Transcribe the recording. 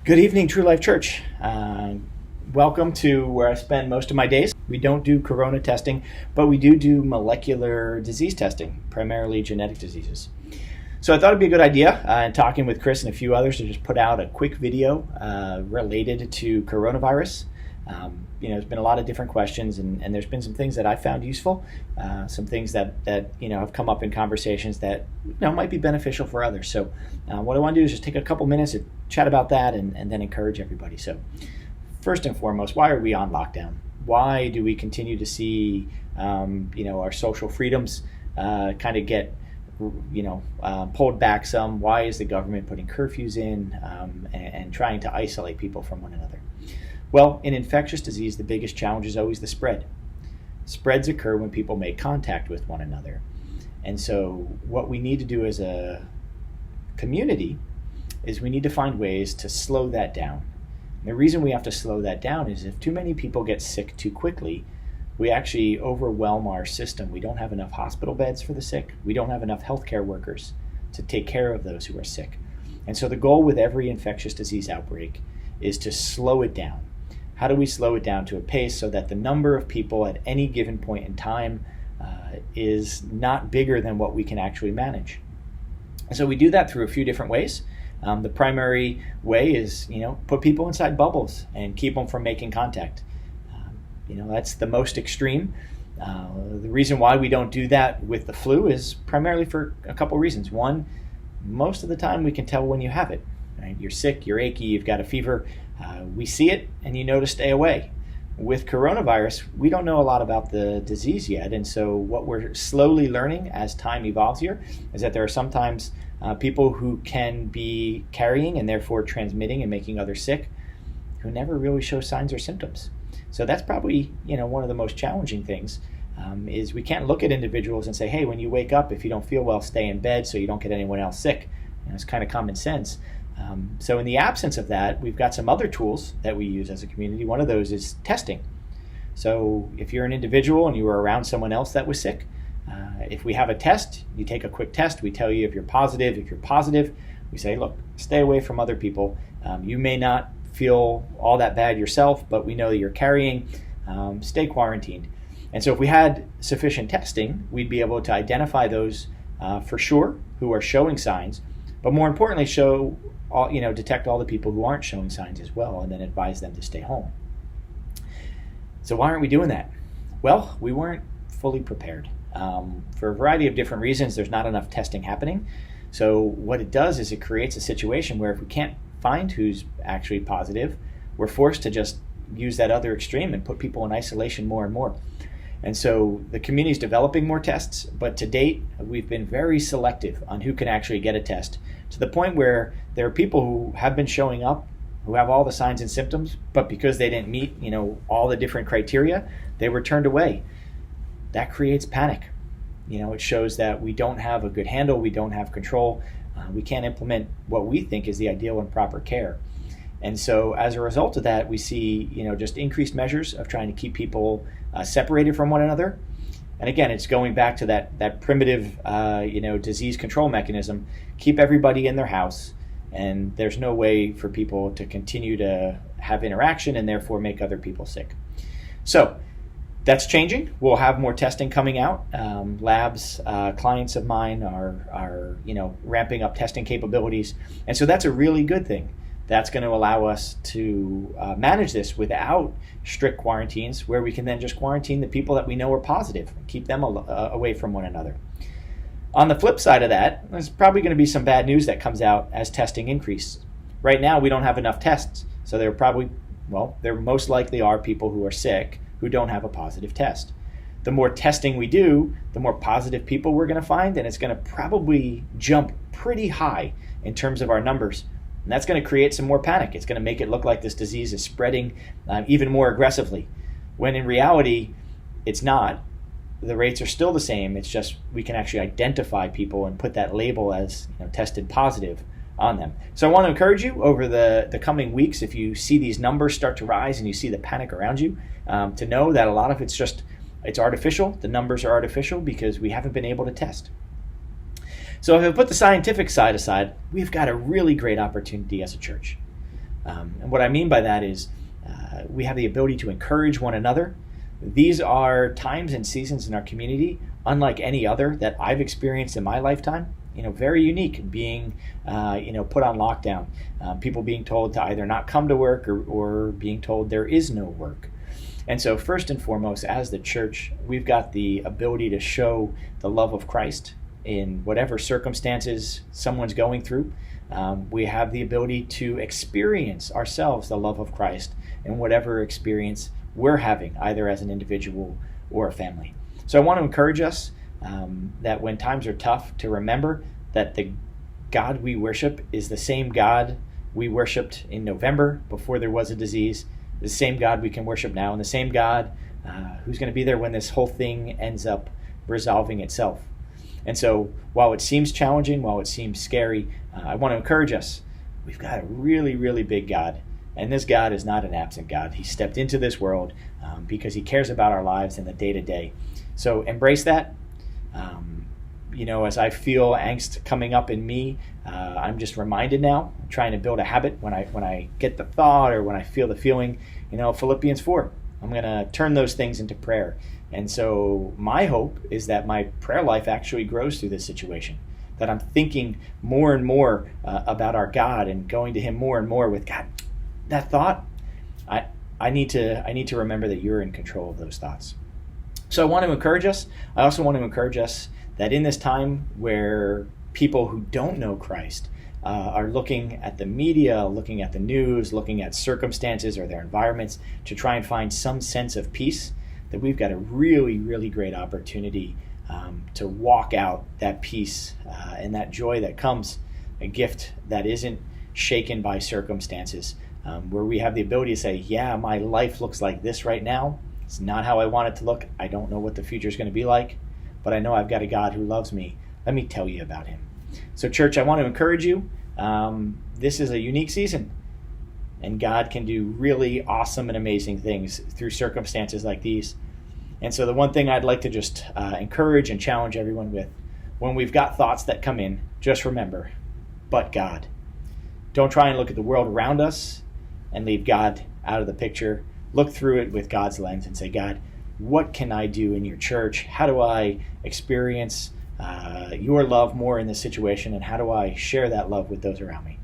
Good evening, True Life Church. Welcome to where I spend most of my days. We don't do corona testing, but we do molecular disease testing, primarily genetic diseases. So I thought it'd be a good idea, in talking with Chris and a few others, to just put out a quick video related to coronavirus. There's been a lot of different questions, and there's been some things that I found useful, some things that have come up in conversations that might be beneficial for others. So what I want to do is just take a couple minutes to chat about that and then encourage everybody. So first and foremost, why are we on lockdown? Why do we continue to see our social freedoms kind of get pulled back some? Why is the government putting curfews in and trying to isolate people from one another? Well, in infectious disease, the biggest challenge is always the spread. Spreads occur when people make contact with one another. And so what we need to do as a community is we need to find ways to slow that down. And the reason we have to slow that down is if too many people get sick too quickly, we actually overwhelm our system. We don't have enough hospital beds for the sick. We don't have enough healthcare workers to take care of those who are sick. And so the goal with every infectious disease outbreak is to slow it down. How do we slow it down to a pace so that the number of people at any given point in time is not bigger than what we can actually manage? And so we do that through a few different ways. The primary way is, put people inside bubbles and keep them from making contact. That's the most extreme. The reason why we don't do that with the flu is primarily for a couple reasons. One, most of the time we can tell when you have it. Right? You're sick, you're achy, you've got a fever. We see it and you know to stay away. With coronavirus, we don't know a lot about the disease yet, and so what we're slowly learning as time evolves here is that there are sometimes people who can be carrying and therefore transmitting and making others sick who never really show signs or symptoms. So that's probably one of the most challenging things is we can't look at individuals and say, hey, when you wake up, if you don't feel well, stay in bed so you don't get anyone else sick. It's kind of common sense. So in the absence of that, we've got some other tools that we use as a community. One of those is testing. So if you're an individual and you were around someone else that was sick, if we have a test, you take a quick test. We tell you if you're positive. If you're positive, we say, look, stay away from other people. You may not feel all that bad yourself, but we know that you're carrying. Stay quarantined. And so if we had sufficient testing, we'd be able to identify those for sure who are showing signs, but more importantly, detect all the people who aren't showing signs as well, and then advise them to stay home. So why aren't we doing that? Well, we weren't fully prepared. For a variety of different reasons, there's not enough testing happening. So what it does is it creates a situation where if we can't find who's actually positive, we're forced to just use that other extreme and put people in isolation more and more. And so the community is developing more tests, but to date, we've been very selective on who can actually get a test, to the point where there are people who have been showing up, who have all the signs and symptoms, but because they didn't meet, all the different criteria, they were turned away. That creates panic. It shows that we don't have a good handle, we don't have control, we can't implement what we think is the ideal and proper care. And so as a result of that, we see, just increased measures of trying to keep people separated from one another. And again, it's going back to that primitive, disease control mechanism. Keep everybody in their house, and there's no way for people to continue to have interaction and therefore make other people sick. So that's changing. We'll have more testing coming out. Labs, clients of mine are ramping up testing capabilities, and so that's a really good thing. That's going to allow us to manage this without strict quarantines, where we can then just quarantine the people that we know are positive and keep them away from one another. On the flip side of that, there's probably going to be some bad news that comes out as testing increases. Right now, we don't have enough tests, so there most likely are people who are sick who don't have a positive test. The more testing we do, the more positive people we're going to find, and it's going to probably jump pretty high in terms of our numbers. And that's going to create some more panic. It's going to make it look like this disease is spreading even more aggressively, when in reality, it's not. The rates are still the same. It's just we can actually identify people and put that label as tested positive on them. So I want to encourage you over the coming weeks, if you see these numbers start to rise and you see the panic around you, to know that a lot of it's artificial. The numbers are artificial because we haven't been able to test. So if I put the scientific side aside, we've got a really great opportunity as a church. And what I mean by that is we have the ability to encourage one another. These are times and seasons in our community unlike any other that I've experienced in my lifetime. Very unique, being put on lockdown, people being told to either not come to work or being told there is no work. And so first and foremost, as the church, we've got the ability to show the love of Christ in whatever circumstances someone's going through. We have the ability to experience ourselves the love of Christ in whatever experience we're having, either as an individual or a family. So I want to encourage us that when times are tough, to remember that the God we worship is the same God we worshiped in November before there was a disease, the same God we can worship now, and the same God who's going to be there when this whole thing ends up resolving itself. And so while it seems challenging, while it seems scary, I want to encourage us. We've got a really, really big God. And this God is not an absent God. He stepped into this world because he cares about our lives in the day-to-day. So embrace that. As I feel angst coming up in me, I'm just reminded now, I'm trying to build a habit when I get the thought or when I feel the feeling, Philippians 4. I'm going to turn those things into prayer. And so my hope is that my prayer life actually grows through this situation, that I'm thinking more and more about our God and going to him more and more with God. That thought, I need to remember that you're in control of those thoughts. So I want to encourage us. I also want to encourage us that in this time where people who don't know Christ are looking at the media, looking at the news, looking at circumstances or their environments to try and find some sense of peace, that we've got a really, really great opportunity to walk out that peace and that joy that comes, a gift that isn't shaken by circumstances, where we have the ability to say, yeah, my life looks like this right now. It's not how I want it to look. I don't know what the future is going to be like, but I know I've got a God who loves me. Let me tell you about him. So church, I want to encourage you. This is a unique season, and God can do really awesome and amazing things through circumstances like these. And so the one thing I'd like to just encourage and challenge everyone with, when we've got thoughts that come in, just remember, but God. Don't try and look at the world around us and leave God out of the picture. Look through it with God's lens and say, God, what can I do in your church? How do I experience your love more in this situation? And how do I share that love with those around me?